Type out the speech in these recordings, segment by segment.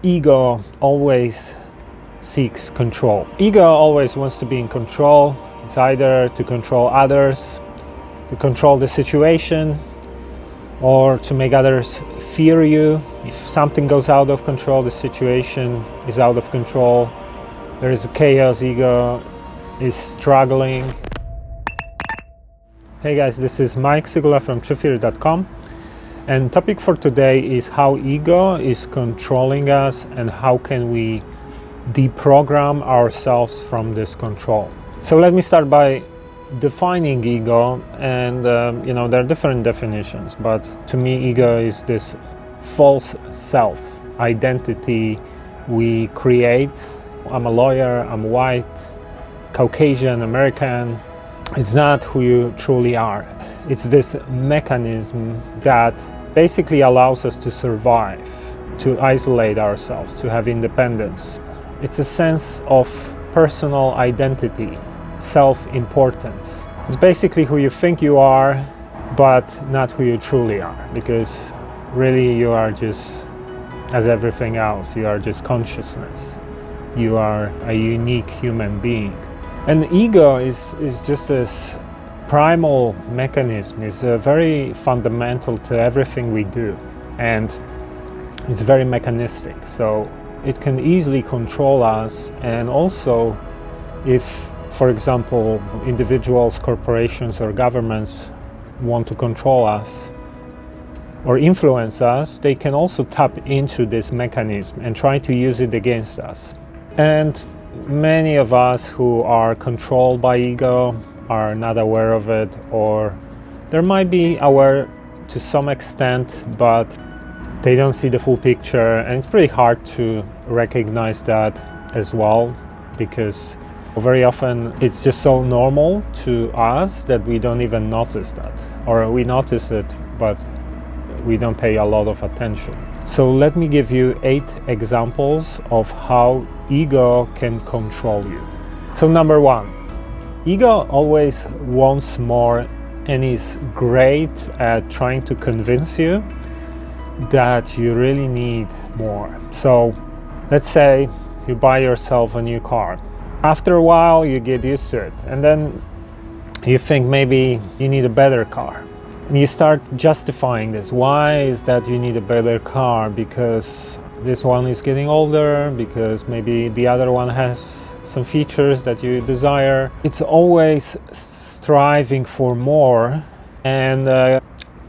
ego always seeks control. Ego always wants to be in control. It's either to control others, to control the situation, or to make others fear you. If something goes out of control, the situation is out of control, there is chaos, ego is struggling. Hey guys, this is Sygula from TruthTheory.com, and topic for today is how ego is controlling us and how can we deprogram ourselves from this control. So let me start by defining ego, and there are different definitions, but to me ego is this false self identity we create. I'm a lawyer, I'm white, Caucasian, American. It's not who you truly are. It's this mechanism that basically allows us to survive, to isolate ourselves, to have independence. It's a sense of personal identity, self-importance. It's basically who you think you are, but not who you truly are, because really you are just as everything else. You are just consciousness. You are a unique human being. And ego is just this primal mechanism. It's very fundamental to everything we do, and it's very mechanistic. So it can easily control us, and also if, for example, individuals, corporations, or governments want to control us or influence us, they can also tap into this mechanism and try to use it against us. And many of us who are controlled by ego are not aware of it, or they might be aware to some extent, but they don't see the full picture, and it's pretty hard to recognize that as well, because very often it's just so normal to us that we don't even notice that, or we notice it but we don't pay a lot of attention. So let me give you 8 examples of how ego can control you. So number 1, ego always wants more and is great at trying to convince you that you really need more. So let's say you buy yourself a new car. After a while you get used to it, and then you think maybe you need a better car. And you start justifying this. Why is that you need a better car? Because this one is getting older, because maybe the other one has some features that you desire. It's always striving for more, and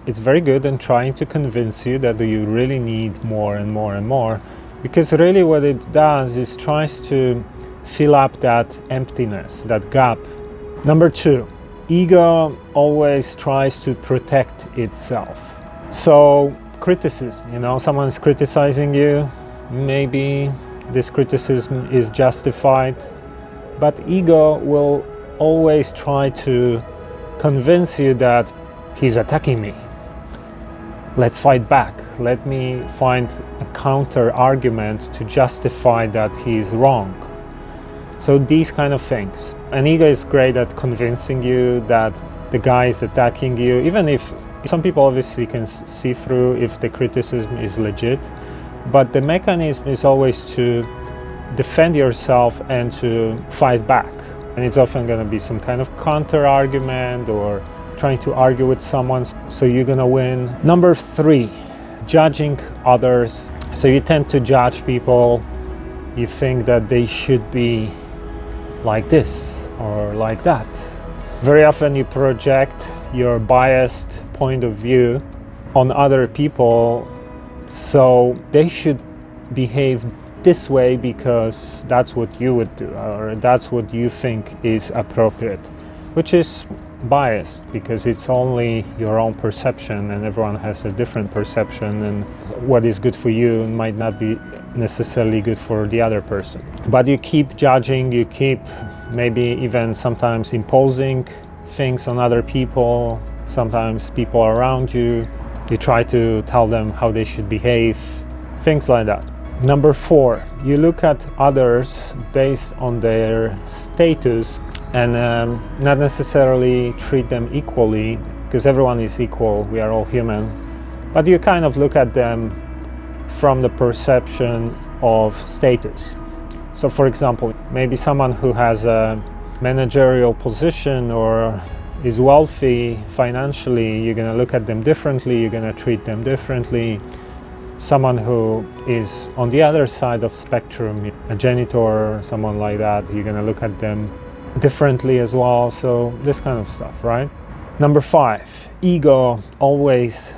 it's very good in trying to convince you that you really need more and more and more, because really what it does is tries to fill up that emptiness, that gap. Number 2, ego always tries to protect itself. So criticism, someone is criticizing you, maybe this criticism is justified, but ego will always try to convince you that he's attacking me. Let's fight back. Let me find a counter argument to justify that he's wrong. So these kind of things. And ego is great at convincing you that the guy is attacking you, even if some people obviously can see through if the criticism is legit. But the mechanism is always to defend yourself and to fight back. And it's often going to be some kind of counter argument or trying to argue with someone, so you're going to win. Number 3, judging others. So you tend to judge people. You think that they should be like this or like that. Very often you project your biased point of view on other people, so they should behave this way because that's what you would do, or that's what you think is appropriate, which is biased because it's only your own perception, and everyone has a different perception, and what is good for you might not be necessarily good for the other person. But you keep judging, you keep maybe even sometimes imposing things on other people, sometimes people around you. You try to tell them how they should behave, things like that. Number 4, you look at others based on their status and not necessarily treat them equally, because everyone is equal, we are all human, but you kind of look at them from the perception of status. So for example, maybe someone who has a managerial position or is wealthy financially, you're going to look at them differently, you're going to treat them differently. Someone who is on the other side of spectrum, a janitor or someone like that, you're going to look at them differently as well. So this kind of stuff, right? Number 5, ego always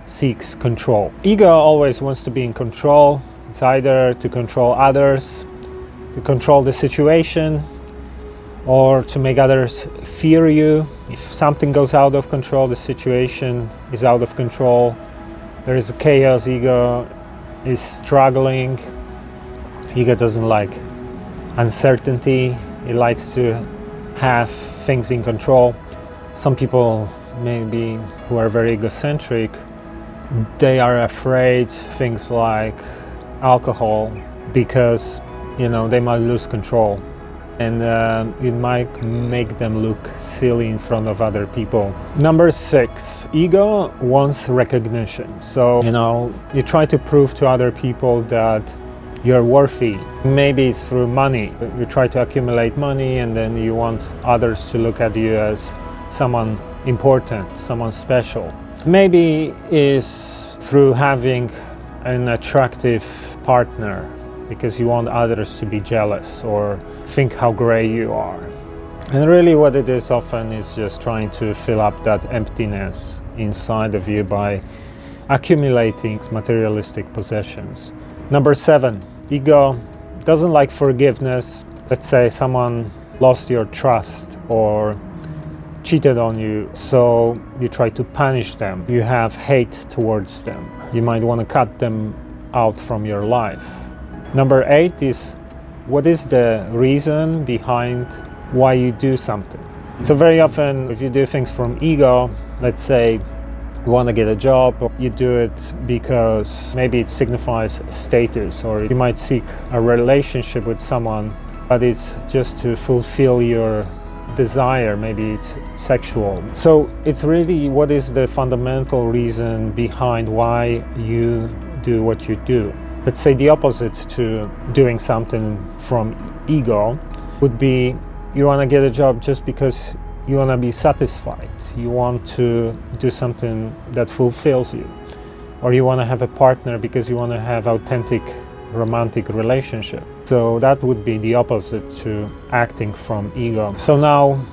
seeks control. Ego always wants to be in control. It's either to control others, to control the situation, or to make others fear you. If something goes out of control, the situation is out of control, there is a chaos, ego is struggling. Ego doesn't like uncertainty, it likes to have things in control. Some people maybe who are very egocentric, they are afraid things like alcohol because they might lose control, and it might make them look silly in front of other people. Number 6, ego wants recognition. So you try to prove to other people that you're worthy. Maybe it's through money. You try to accumulate money, and then you want others to look at you as someone important, someone special. Maybe it's through having an attractive partner, because you want others to be jealous or think how great you are. And really what it is often is just trying to fill up that emptiness inside of you by accumulating materialistic possessions. Number 7, ego doesn't like forgiveness. Let's say someone lost your trust or cheated on you, so you try to punish them. You have hate towards them. You might want to cut them out from your life. Number 8 is, what is the reason behind why you do something? So very often if you do things from ego, let's say you want to get a job, or you do it because maybe it signifies status, or you might seek a relationship with someone, but it's just to fulfill your desire, maybe it's sexual. So it's really what is the fundamental reason behind why you do what you do. Let's say the opposite to doing something from ego would be you want to get a job just because you want to be satisfied. You want to do something that fulfills you. Or you want to have a partner because you want to have authentic romantic relationship. So that would be the opposite to acting from ego. So now,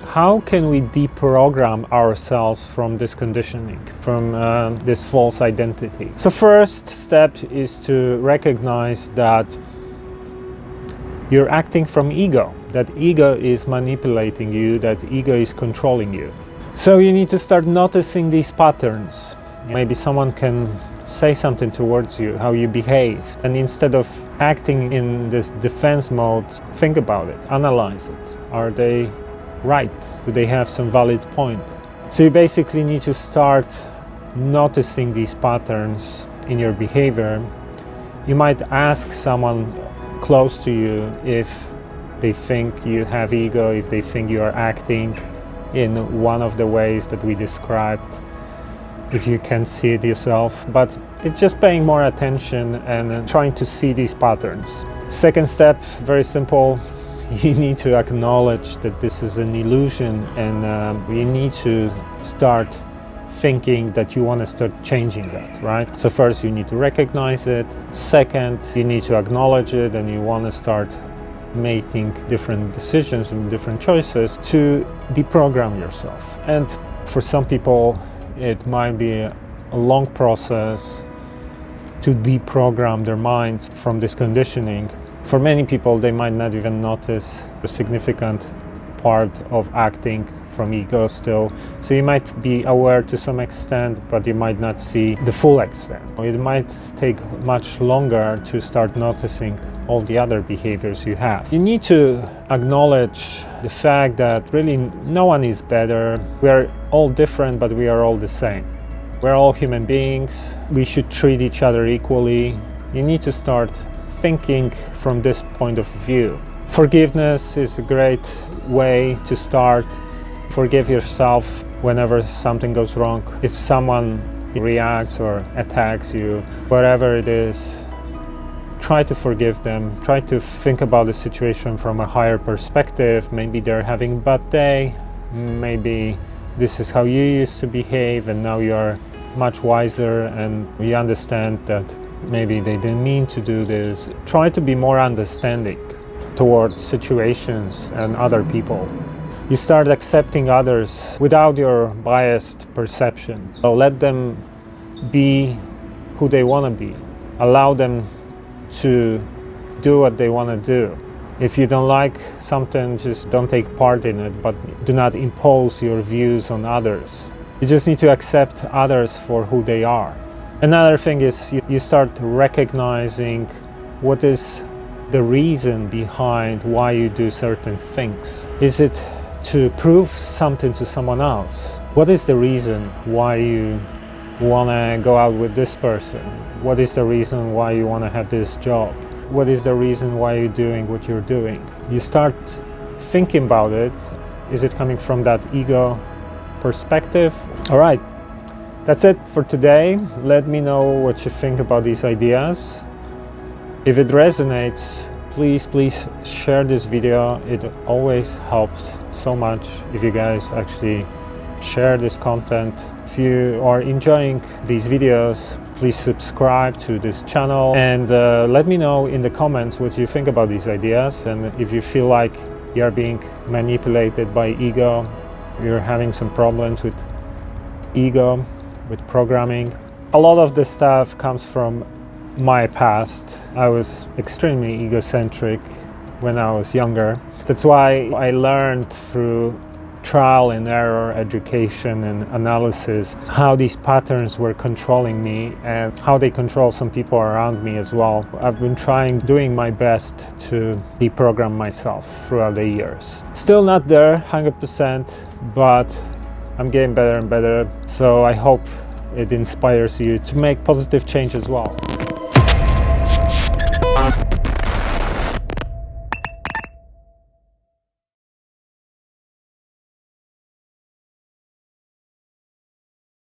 how can we deprogram ourselves from this conditioning, from this false identity? So first step is to recognize that you're acting from ego, that ego is manipulating you, that ego is controlling you. So you need to start noticing these patterns. Maybe someone can say something towards you, how you behave, and instead of acting in this defense mode, think about it, analyze it. Are they right? Do they have some valid point? So you basically need to start noticing these patterns in your behavior. You might ask someone close to you if they think you have ego, if they think you are acting in one of the ways that we described, if you can see it yourself. But it's just paying more attention and trying to see these patterns. Second step, very simple. You need to acknowledge that this is an illusion, and you need to start thinking that you want to start changing that, right? So first you need to recognize it. Second, you need to acknowledge it, and you want to start making different decisions and different choices to deprogram yourself. And for some people, it might be a long process to deprogram their minds from this conditioning. For many people, they might not even notice a significant part of acting from ego still. So you might be aware to some extent, but you might not see the full extent. It might take much longer to start noticing all the other behaviors you have. You need to acknowledge the fact that really no one is better. We are all different, but we are all the same. We're all human beings. We should treat each other equally. You need to start thinking from this point of view. Forgiveness is a great way to start. Forgive yourself whenever something goes wrong. If someone reacts or attacks you, whatever it is, try to forgive them, try to think about the situation from a higher perspective. Maybe they're having a bad day, maybe this is how you used to behave and now you're much wiser and you understand that maybe they didn't mean to do this. Try to be more understanding towards situations and other people. You start accepting others without your biased perception. So let them be who they want to be. Allow them to do what they want to do. If you don't like something, just don't take part in it, but do not impose your views on others. You just need to accept others for who they are. Another thing is you start recognizing what is the reason behind why you do certain things. Is it to prove something to someone else? What is the reason why you want to go out with this person? What is the reason why you want to have this job? What is the reason why you're doing what you're doing? You start thinking about it. Is it coming from that ego perspective? All right, that's it for today. Let me know what you think about these ideas. If it resonates, please share this video. It always helps so much if you guys actually share this content. If you are enjoying these videos, please subscribe to this channel and let me know in the comments what you think about these ideas, and if you feel like you're being manipulated by ego, you're having some problems with ego, with programming. A lot of this stuff comes from my past. I was extremely egocentric when I was younger. That's why I learned through trial and error education and analysis how these patterns were controlling me and how they control some people around me as well. I've been doing my best to deprogram myself throughout the years. Still not there 100%, but I'm getting better and better. So I hope it inspires you to make positive change as well.